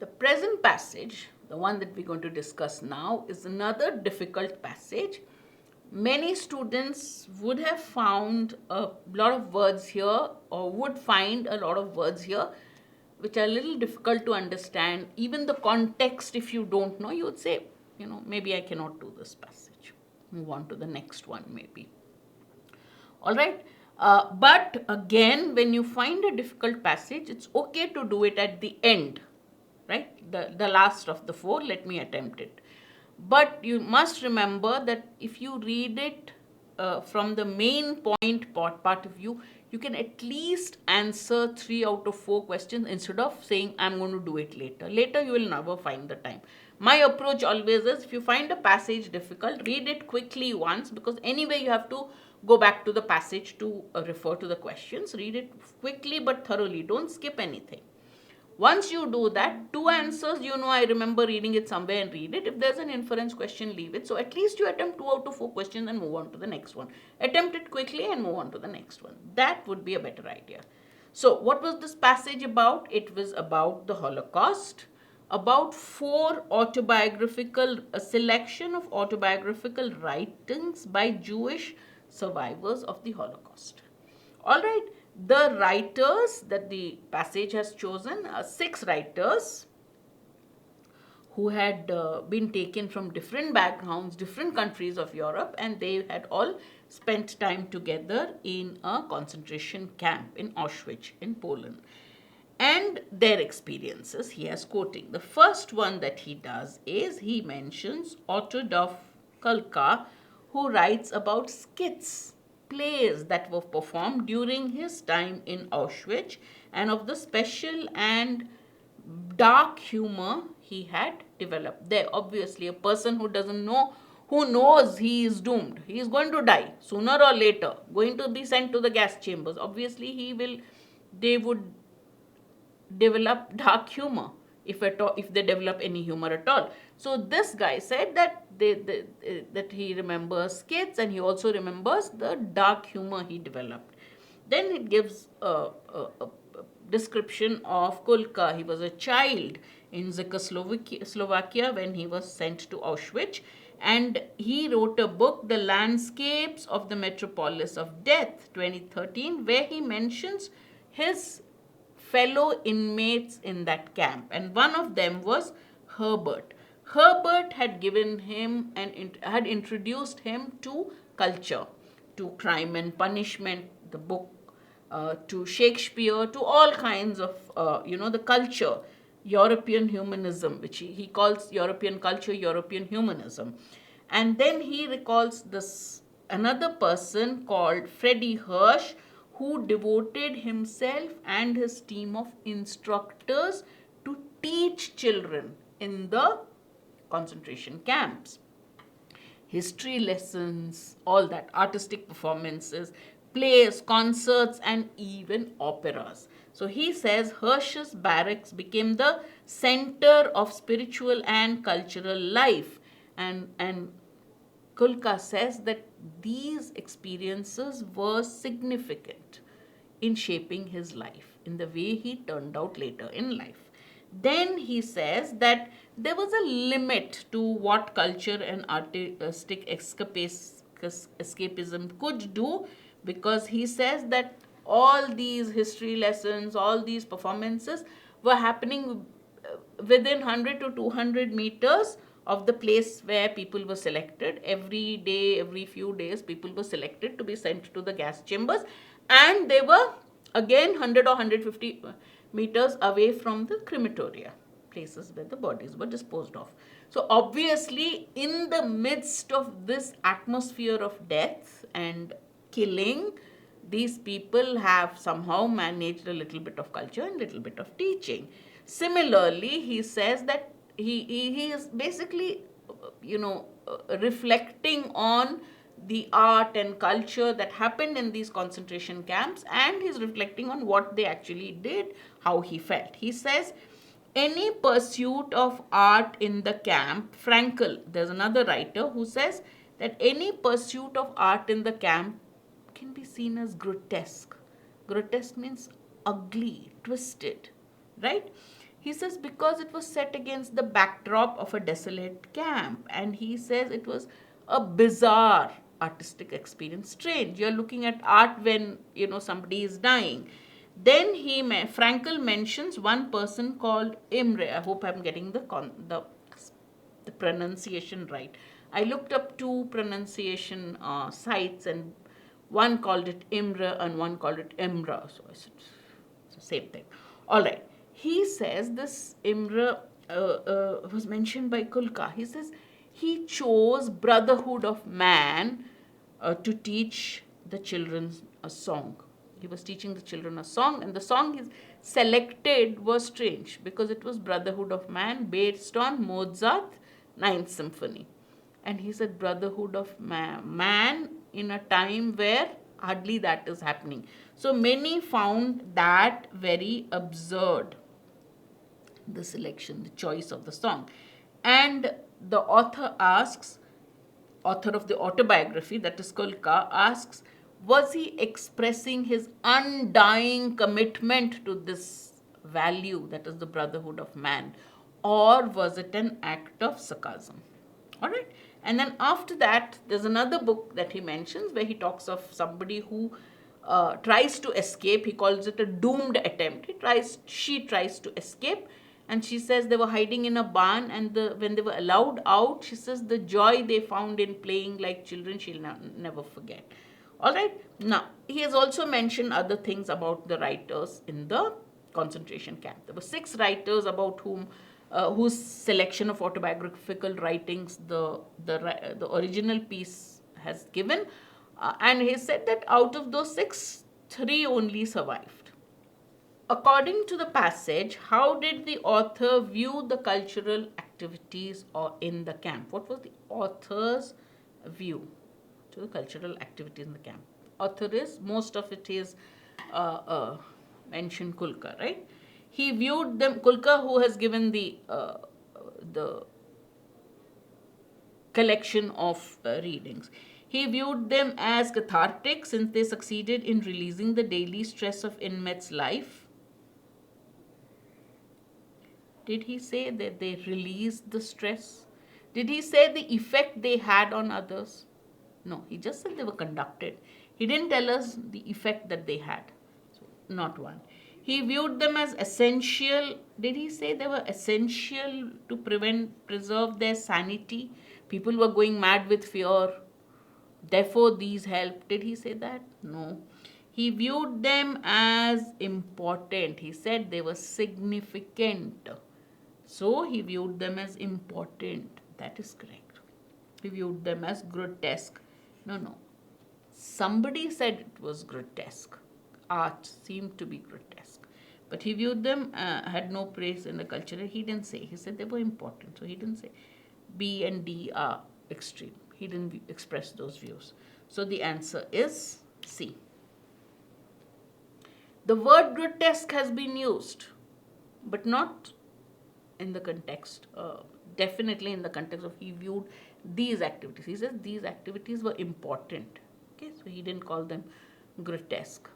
The present passage, the one that we're going to discuss now, is another difficult passage. Many students would have found a lot of words here, or would find a lot of words here which are a little difficult to understand. Even the context, if you don't know, you would say, maybe I cannot do this passage. Move on to the next one, maybe. All right. But again, when you find a difficult passage, it's okay to do it at the end, right? The last of the four, let me attempt it. But you must remember that if you read it from the main part of view, you can at least answer 3 out of 4 questions instead of saying, I'm going to do it later. Later, you will never find the time. My approach always is, if you find a passage difficult, read it quickly once, because anyway, you have to go back to the passage to refer to the questions. Read it quickly but thoroughly. Don't skip anything. Once you do that, 2 answers, I remember reading it somewhere and read it. If there's an inference question, leave it. So at least you attempt 2 out of 4 questions and move on to the next one. Attempt it quickly and move on to the next one. That would be a better idea. So what was this passage about? It was about the Holocaust, about 4 a selection of autobiographical writings by Jewish survivors of the Holocaust. All right. The writers that the passage has chosen are 6 writers who had been taken from different backgrounds, different countries of Europe, and they had all spent time together in a concentration camp in Auschwitz in Poland. And their experiences he is quoting. The first one that he does is he mentions Otto Dov Kulka, who writes about skits, plays that were performed during his time in Auschwitz, and of the special and dark humor he had developed there. Obviously, a person who doesn't know, who knows he is doomed, he is going to die sooner or later, going to be sent to the gas chambers. Obviously, they would develop dark humor if they develop any humor at all. So this guy said that that he remembers skits, and he also remembers the dark humor he developed. Then it gives a description of Kulka. He was a child in Czechoslovakia when he was sent to Auschwitz, and he wrote a book, The Landscapes of the Metropolis of Death, 2013, where he mentions his fellow inmates in that camp, and one of them was Herbert. Herbert had given him and had introduced him to culture, to Crime and Punishment, the book, to Shakespeare, to all kinds of the culture, European humanism, which he calls European culture, European humanism. And then he recalls this another person called Freddie Hirsch, who devoted himself and his team of instructors to teach children in the concentration camps. History lessons, all that, artistic performances, plays, concerts, and even operas. So he says Hirsch's barracks became the center of spiritual and cultural life. And Kulka says that these experiences were significant in shaping his life, in the way he turned out later in life. Then he says that there was a limit to what culture and artistic escapism could do, because he says that all these history lessons, all these performances were happening within 100 to 200 meters of the place where people were selected. Every day, every few days, people were selected to be sent to the gas chambers, and they were again 100 or 150 meters away from the crematoria, places where the bodies were disposed of. So obviously, in the midst of this atmosphere of death and killing, these people have somehow managed a little bit of culture and a little bit of teaching. Similarly, he says that he is basically, reflecting on the art and culture that happened in these concentration camps, and he's reflecting on what they actually did, how he felt. He says, any pursuit of art in the camp, Frankel, there's another writer who says that any pursuit of art in the camp can be seen as grotesque. Grotesque means ugly, twisted, right? He says because it was set against the backdrop of a desolate camp, and he says it was a bizarre artistic experience. Strange. You're looking at art when somebody is dying. Then Frankel mentions one person called Imre. I hope I'm getting the pronunciation right. I looked up two pronunciation sites, and one called it Imre and one called it Imra. So I said, it's the same thing. All right. He says this Imre was mentioned by Kulka. He says he chose Brotherhood of Man to teach the children a song. He was teaching the children a song, and the song he selected was strange because it was Brotherhood of Man based on Mozart Ninth Symphony. And he said Brotherhood of Man in a time where hardly that is happening. So many found that very absurd, the selection, the choice of the song. And the author of the autobiography, that is Kulka, asks, was he expressing his undying commitment to this value, that is the brotherhood of man, or was it an act of sarcasm? All right. And then after that, there's another book that he mentions where he talks of somebody who tries to escape. He calls it a doomed attempt. She tries to escape, and she says they were hiding in a barn, and when they were allowed out, she says the joy they found in playing like children, she'll never forget. All right. Now, he has also mentioned other things about the writers in the concentration camp. There were 6 writers about whose selection of autobiographical writings the original piece has given. And he said that out of those 6, 3 only survived. According to the passage, how did the author view the cultural activities in the camp? What was the author's view to the cultural activities in the camp? Most of it is mentioned Kulka, right? He viewed them, Kulka, who has given the collection of readings. He viewed them as cathartic since they succeeded in releasing the daily stress of inmates' life. Did he say that they released the stress? Did he say the effect they had on others? No, he just said they were conducted. He didn't tell us the effect that they had. So, not one. He viewed them as essential. Did he say they were essential to preserve their sanity? People were going mad with fear. Therefore, these helped. Did he say that? No. He viewed them as important. He said they were significant. So, he viewed them as important. That is correct. He viewed them as grotesque. No. Somebody said it was grotesque. Art seemed to be grotesque. But he viewed them, had no praise in the culture. He didn't say. He said they were important. So he didn't say B and D are extreme. He didn't express those views. So the answer is C. The word grotesque has been used, but not in the context, definitely in the context of he viewed these activities. He says these activities were important. Okay, so he didn't call them grotesque.